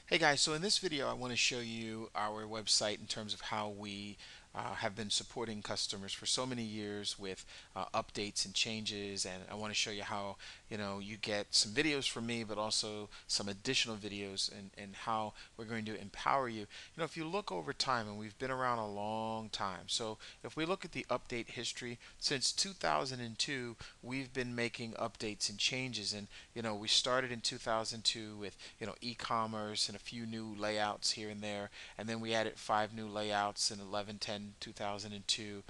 Hey guys, so in this video I want to show you our website in terms of how we have been supporting customers for so many years with updates and changes, and I want to show you how you get some videos from me but also some additional videos and how we're going to empower you. If you look over time, and we've been around a long time, so if we look at the update history since 2002, we've been making updates and changes. And we started in 2002 with e-commerce and a few new layouts here and there, and then we added 5 new layouts in 11/10/2002.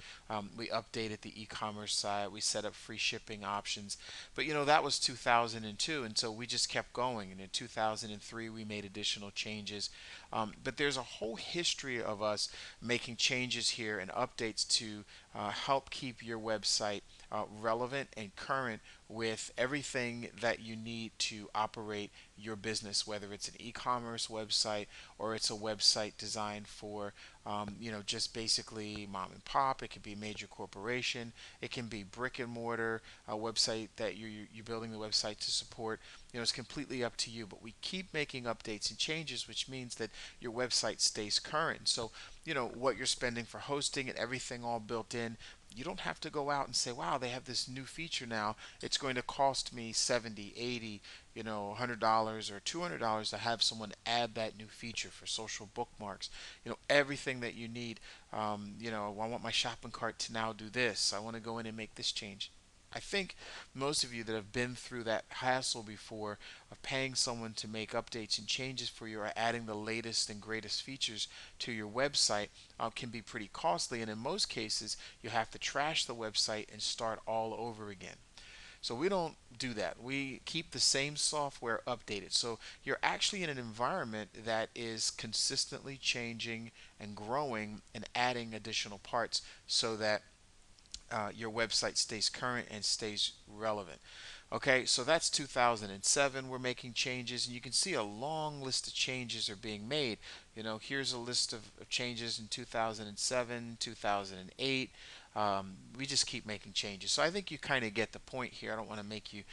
We updated the e-commerce site, we set up free shipping options, but that was 2002, and so we just kept going. And in 2003 we made additional changes, but there's a whole history of us making changes here and updates to help keep your website relevant and current with everything that you need to operate your business, whether it's an e-commerce website or it's a website designed for, just basically mom and pop. It could be a major corporation. It can be brick and mortar, a website that you're building the website to support. It's completely up to you. But we keep making updates and changes, which means that your website stays current. So, what you're spending for hosting and everything all built in, you don't have to go out and say, wow, they have this new feature now. It's going to cost me 70, 80, $100 or $200 to have someone add that new feature for social bookmarks. Everything that you need. I want my shopping cart to now do this. I want to go in and make this change. I think most of you that have been through that hassle before of paying someone to make updates and changes for you or adding the latest and greatest features to your website can be pretty costly. And in most cases, you have to trash the website and start all over again. So we don't do that. We keep the same software updated. So you're actually in an environment that is consistently changing and growing and adding additional parts so that your website stays current and stays relevant. Okay, so that's 2007. We're making changes, and you can see a long list of changes are being made. Here's a list of changes in 2007, 2008. We just keep making changes. So I think you kind of get the point here. I don't want to make you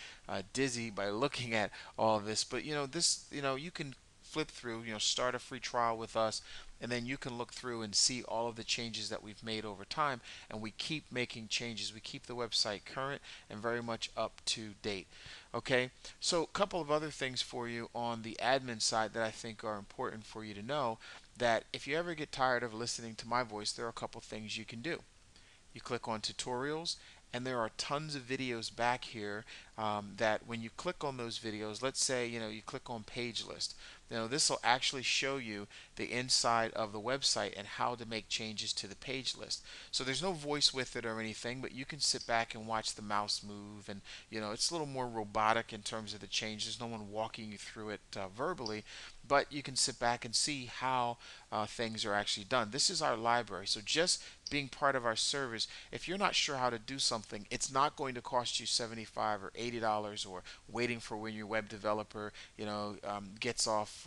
dizzy by looking at all of this, but you can flip through, start a free trial with us, and then you can look through and see all of the changes that we've made over time. And we keep making changes. We keep the website current and very much up to date. Okay, so a couple of other things for you on the admin side that I think are important for you to know, that if you ever get tired of listening to my voice, there are a couple things you can do. You click on tutorials, and there are tons of videos back here that when you click on those videos, let's say you click on page list. This will actually show you the inside of the website and how to make changes to the page list. So there's no voice with it or anything, but you can sit back and watch the mouse move, and it's a little more robotic in terms of the changes. No one walking you through it verbally, but you can sit back and see how things are actually done. This is our library, so just being part of our service, if you're not sure how to do something, it's not going to cost you $75 or $80 or waiting for when your web developer gets off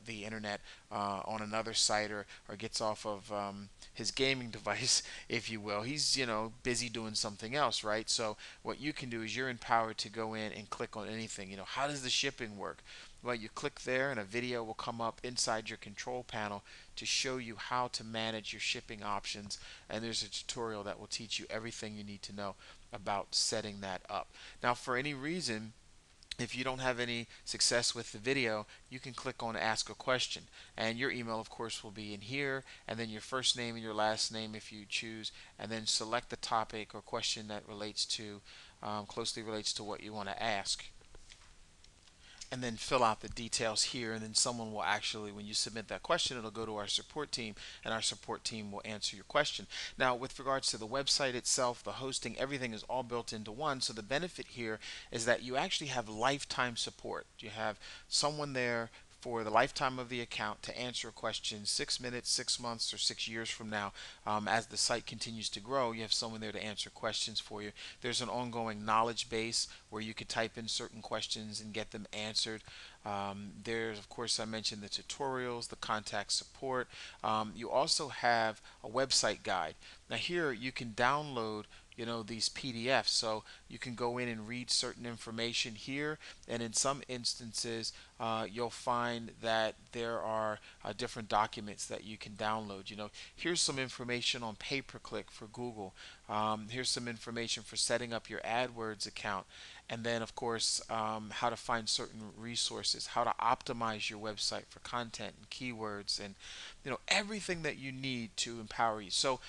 the internet on another site, or gets off of his gaming device, if you will. He's busy doing something else, right? So what you can do is you're empowered to go in and click on anything. How does the shipping work? Well, you click there and a video will come up inside your control panel to show you how to manage your shipping options, and there's a tutorial that will teach you everything you need to know about setting that up. Now, for any reason, if you don't have any success with the video, you can click on ask a question, and your email of course will be in here, and then your first name and your last name if you choose, and then select the topic or question that relates to closely relates to what you want to ask, and then fill out the details here. And then someone will actually, when you submit that question, it'll go to our support team, and our support team will answer your question. Now, with regards to the website itself, the hosting, everything is all built into one. So the benefit here is that you actually have lifetime support. You have someone there for the lifetime of the account to answer a question 6 minutes, 6 months, or 6 years from now. As the site continues to grow, you have someone there to answer questions for you. There's an ongoing knowledge base where you could type in certain questions and get them answered. There's, of course, I mentioned the tutorials, the contact support. You also have a website guide. Now, here you can download these PDFs. So you can go in and read certain information here, and in some instances, you'll find that there are different documents that you can download. Here's some information on pay-per-click for Google. Here's some information for setting up your AdWords account. And then, of course, how to find certain resources, how to optimize your website for content and keywords, and everything that you need to empower you. So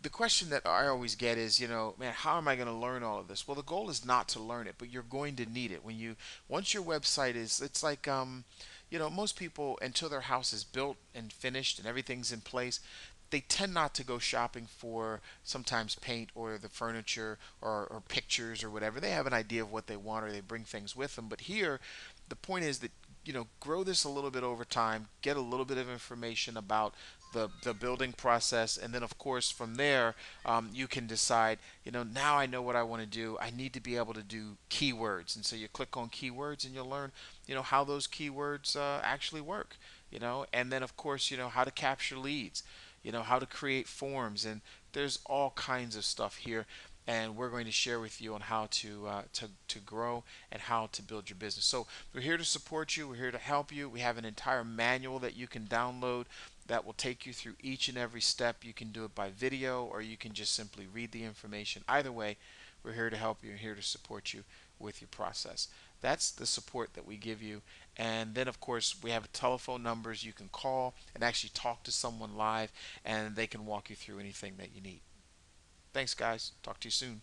the question that I always get is, man, how am I going to learn all of this? Well, the goal is not to learn it, but you're going to need it once your website is. It's like, most people, until their house is built and finished and everything's in place, they tend not to go shopping for sometimes paint or the furniture or pictures or whatever. They have an idea of what they want, or they bring things with them. But here, the point is that grow this a little bit over time, get a little bit of information about the building process, and then of course from there, you can decide, now I know what I want to do. I need to be able to do keywords, and so you click on keywords and you'll learn how those keywords actually work, and then of course how to capture leads, how to create forms, and there's all kinds of stuff here. And we're going to share with you on how to grow and how to build your business. So we're here to support you. We're here to help you. We have an entire manual that you can download that will take you through each and every step. You can do it by video, or you can just simply read the information. Either way, we're here to help you and here to support you with your process. That's the support that we give you. And then, of course, we have telephone numbers you can call and actually talk to someone live, and they can walk you through anything that you need. Thanks, guys. Talk to you soon.